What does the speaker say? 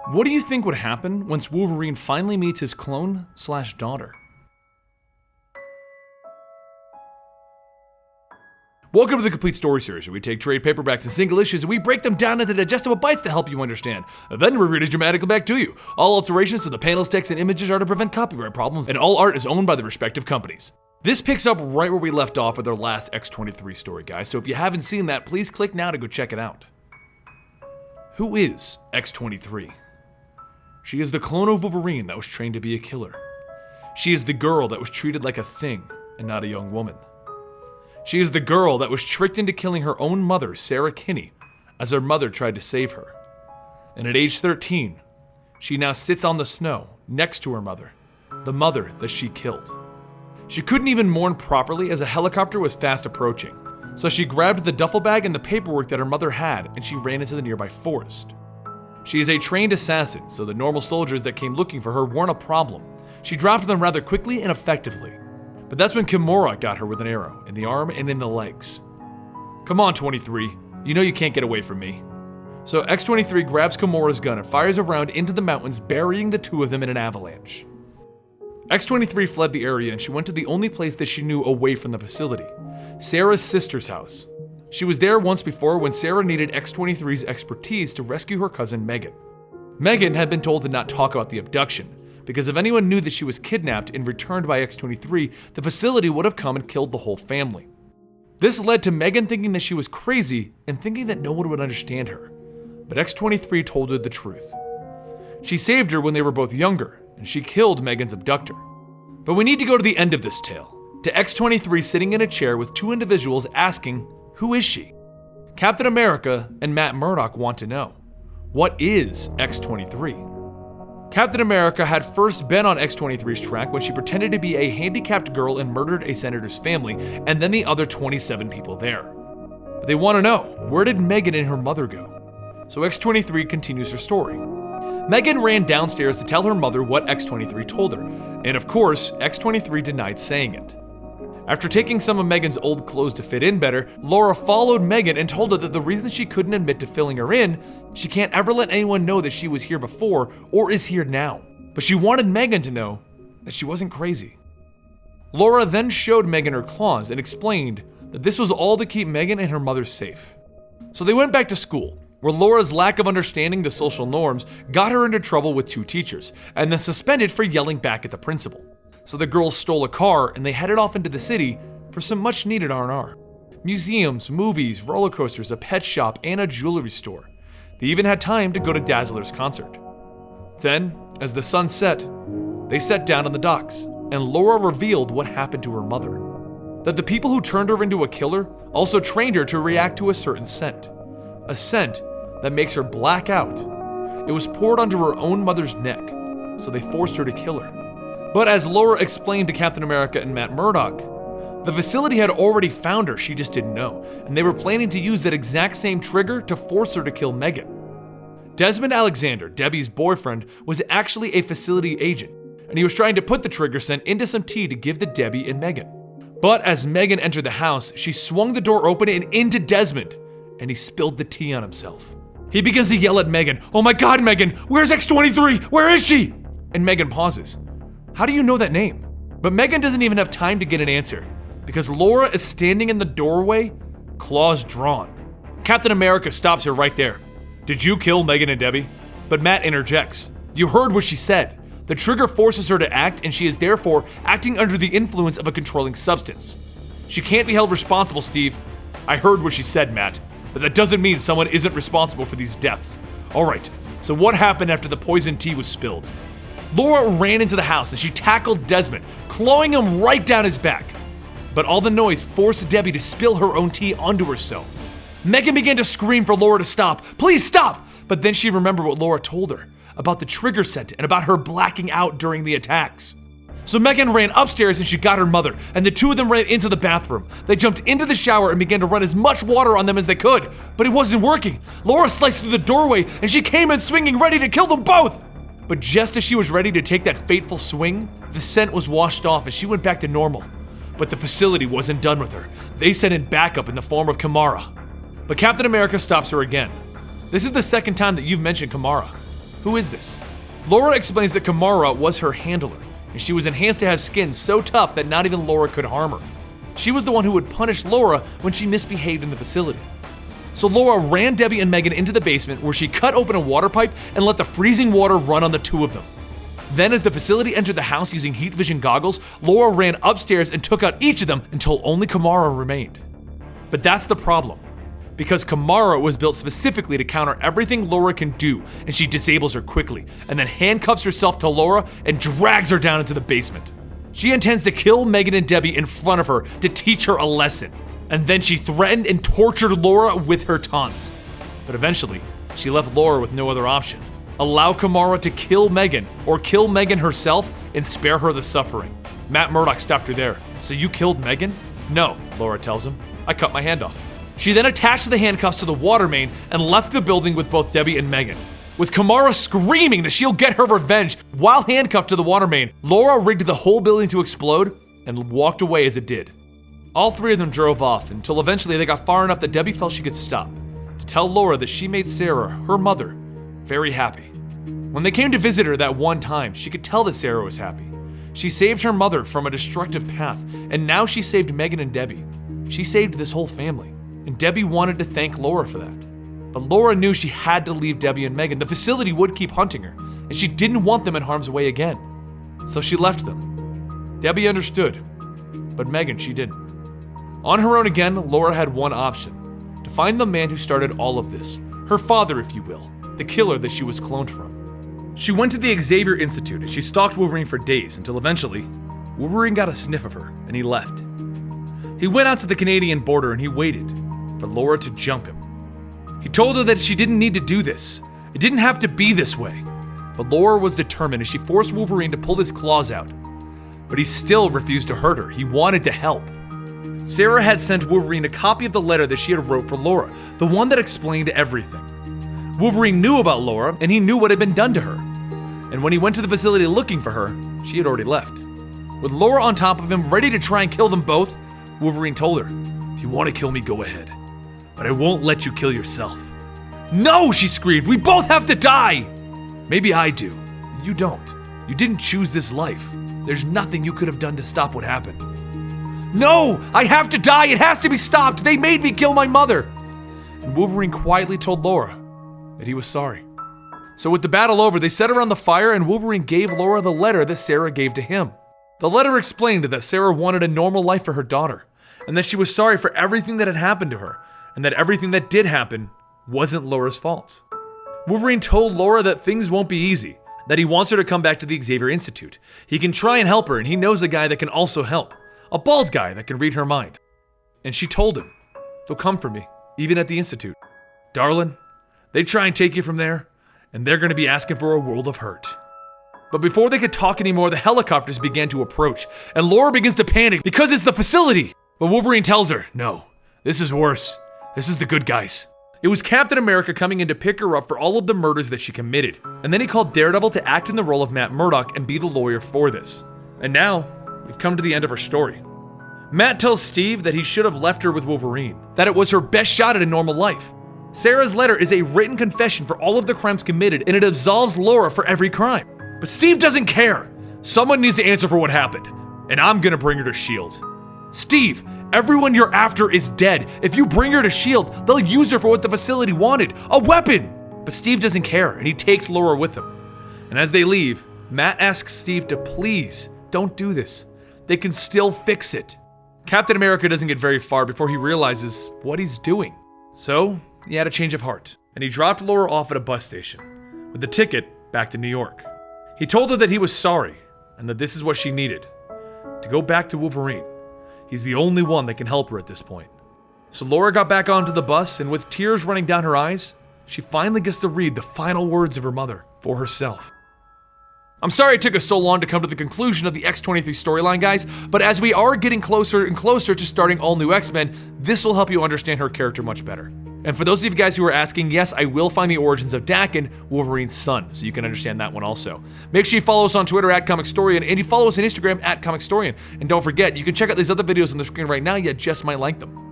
What do you think would happen once Wolverine finally meets his clone/daughter? Welcome to the Complete Story Series, where we take trade paperbacks and single issues and we break them down into digestible bites to help you understand. Then we read it dramatically back to you. All alterations to the panels, text, and images are to prevent copyright problems, and all art is owned by the respective companies. This picks up right where we left off with our last X23 story, guys, so if you haven't seen that, please click now to go check it out. Who is X23? She is the clone of Wolverine that was trained to be a killer. She is the girl that was treated like a thing and not a young woman. She is the girl that was tricked into killing her own mother, Sarah Kinney, as her mother tried to save her. And at age 13, she now sits on the snow next to her mother, the mother that she killed. She couldn't even mourn properly as a helicopter was fast approaching, so she grabbed the duffel bag and the paperwork that her mother had and she ran into the nearby forest. She is a trained assassin, so the normal soldiers that came looking for her weren't a problem. She dropped them rather quickly and effectively. But that's when Kimura got her with an arrow, in the arm and in the legs. Come on, 23, you know you can't get away from me. So X23 grabs Kimura's gun and fires a round into the mountains, burying the two of them in an avalanche. X23 fled the area and she went to the only place that she knew away from the facility, Sarah's sister's house. She was there once before when Sarah needed X23's expertise to rescue her cousin Megan. Megan had been told to not talk about the abduction, because if anyone knew that she was kidnapped and returned by X23, the facility would have come and killed the whole family. This led to Megan thinking that she was crazy and thinking that no one would understand her. But X23 told her the truth. She saved her when they were both younger, and she killed Megan's abductor. But we need to go to the end of this tale, to X23 sitting in a chair with two individuals asking, who is she? Captain America and Matt Murdock want to know, what is X23? Captain America had first been on X23's track when she pretended to be a handicapped girl and murdered a senator's family, and then the other 27 people there. But they want to know, where did Megan and her mother go? So X23 continues her story. Megan ran downstairs to tell her mother what X23 told her, and of course, X23 denied saying it. After taking some of Megan's old clothes to fit in better, Laura followed Megan and told her that the reason she couldn't admit to filling her in, she can't ever let anyone know that she was here before or is here now. But she wanted Megan to know that she wasn't crazy. Laura then showed Megan her claws and explained that this was all to keep Megan and her mother safe. So they went back to school, where Laura's lack of understanding the social norms got her into trouble with two teachers, and then suspended for yelling back at the principal. So the girls stole a car and they headed off into the city for some much needed R&R. Museums, movies, roller coasters, a pet shop, and a jewelry store. They even had time to go to Dazzler's concert. Then, as the sun set, they sat down on the docks, and Laura revealed what happened to her mother. That the people who turned her into a killer also trained her to react to a certain scent. A scent that makes her black out. It was poured onto her own mother's neck, so they forced her to kill her. But as Laura explained to Captain America and Matt Murdock, the facility had already found her, she just didn't know, and they were planning to use that exact same trigger to force her to kill Megan. Desmond Alexander, Debbie's boyfriend, was actually a facility agent, and he was trying to put the trigger scent into some tea to give to Debbie and Megan. But as Megan entered the house, she swung the door open and into Desmond, and he spilled the tea on himself. He begins to yell at Megan, "Oh my God, Megan, where's X23? Where is she?" And Megan pauses. How do you know that name? But Megan doesn't even have time to get an answer, because Laura is standing in the doorway, claws drawn. Captain America stops her right there. Did you kill Megan and Debbie? But Matt interjects. You heard what she said. The trigger forces her to act, and she is therefore acting under the influence of a controlling substance. She can't be held responsible, Steve. I heard what she said, Matt, but that doesn't mean someone isn't responsible for these deaths. All right, so what happened after the poison tea was spilled? Laura ran into the house and she tackled Desmond, clawing him right down his back. But all the noise forced Debbie to spill her own tea onto herself. Megan began to scream for Laura to stop. Please stop! But then she remembered what Laura told her about the trigger scent and about her blacking out during the attacks. So Megan ran upstairs and she got her mother, and the two of them ran into the bathroom. They jumped into the shower and began to run as much water on them as they could, but it wasn't working. Laura sliced through the doorway and she came in swinging, ready to kill them both. But just as she was ready to take that fateful swing, the scent was washed off and she went back to normal. But the facility wasn't done with her. They sent in backup in the form of Kimura. But Captain America stops her again. This is the second time that you've mentioned Kimura. Who is this? Laura explains that Kamara was her handler, and she was enhanced to have skin so tough that not even Laura could harm her. She was the one who would punish Laura when she misbehaved in the facility. So Laura ran Debbie and Megan into the basement where she cut open a water pipe and let the freezing water run on the two of them. Then as the facility entered the house using heat vision goggles, Laura ran upstairs and took out each of them until only Kamara remained. But that's the problem, because Kamara was built specifically to counter everything Laura can do, and she disables her quickly, and then handcuffs herself to Laura and drags her down into the basement. She intends to kill Megan and Debbie in front of her to teach her a lesson, and then she threatened and tortured Laura with her taunts. But eventually, she left Laura with no other option. Allow Kamara to kill Megan, or kill Megan herself and spare her the suffering. Matt Murdock stopped her there. So you killed Megan? No, Laura tells him. I cut my hand off. She then attached the handcuffs to the water main and left the building with both Debbie and Megan. With Kamara screaming that she'll get her revenge while handcuffed to the water main, Laura rigged the whole building to explode and walked away as it did. All three of them drove off until eventually they got far enough that Debbie felt she could stop to tell Laura that she made Sarah, her mother, very happy. When they came to visit her that one time, she could tell that Sarah was happy. She saved her mother from a destructive path, and now she saved Megan and Debbie. She saved this whole family, and Debbie wanted to thank Laura for that. But Laura knew she had to leave Debbie and Megan. The facility would keep hunting her, and she didn't want them in harm's way again. So she left them. Debbie understood, but Megan, she didn't. On her own again, Laura had one option: to find the man who started all of this, her father, if you will, the killer that she was cloned from. She went to the Xavier Institute and she stalked Wolverine for days until eventually, Wolverine got a sniff of her and he left. He went out to the Canadian border and he waited for Laura to jump him. He told her that she didn't need to do this. It didn't have to be this way. But Laura was determined as she forced Wolverine to pull his claws out. But he still refused to hurt her. He wanted to help. Sarah had sent Wolverine a copy of the letter that she had wrote for Laura, the one that explained everything. Wolverine knew about Laura, and he knew what had been done to her. And when he went to the facility looking for her, she had already left. With Laura on top of him, ready to try and kill them both, Wolverine told her, "If you want to kill me, go ahead. But I won't let you kill yourself." "No!" she screamed. "We both have to die!" "Maybe I do. You don't. You didn't choose this life. There's nothing you could have done to stop what happened." "No! I have to die! It has to be stopped! They made me kill my mother!" And Wolverine quietly told Laura that he was sorry. So with the battle over, they sat around the fire and Wolverine gave Laura the letter that Sarah gave to him. The letter explained that Sarah wanted a normal life for her daughter, and that she was sorry for everything that had happened to her, and that everything that did happen wasn't Laura's fault. Wolverine told Laura that things won't be easy, that he wants her to come back to the Xavier Institute. He can try and help her, and he knows a guy that can also help. A bald guy that can read her mind. And she told him, "They'll come for me, even at the Institute. Darling, they try and take you from there, and they're going to be asking for a world of hurt." But before they could talk anymore, the helicopters began to approach, and Laura begins to panic because it's the facility. But Wolverine tells her, "No, this is worse. This is the good guys." It was Captain America coming in to pick her up for all of the murders that she committed. And then he called Daredevil to act in the role of Matt Murdock and be the lawyer for this. And now, we've come to the end of her story. Matt tells Steve that he should have left her with Wolverine, that it was her best shot at a normal life. Sarah's letter is a written confession for all of the crimes committed, and it absolves Laura for every crime. But Steve doesn't care. Someone needs to answer for what happened, and I'm gonna bring her to S.H.I.E.L.D. Steve, everyone you're after is dead. If you bring her to S.H.I.E.L.D., they'll use her for what the facility wanted, a weapon. But Steve doesn't care, and he takes Laura with him. And as they leave, Matt asks Steve to please don't do this. They can still fix it. Captain America doesn't get very far before he realizes what he's doing. So, he had a change of heart, and he dropped Laura off at a bus station, with the ticket back to New York. He told her that he was sorry, and that this is what she needed, to go back to Wolverine. He's the only one that can help her at this point. So Laura got back onto the bus, and with tears running down her eyes, she finally gets to read the final words of her mother for herself. I'm sorry it took us so long to come to the conclusion of the X23 storyline, guys, but as we are getting closer and closer to starting all new X-Men, this will help you understand her character much better. And for those of you guys who are asking, yes, I will find the origins of Daken, Wolverine's son, so you can understand that one also. Make sure you follow us on Twitter at Comicstorian, and you follow us on Instagram at Comicstorian. And don't forget, you can check out these other videos on the screen right now, you just might like them.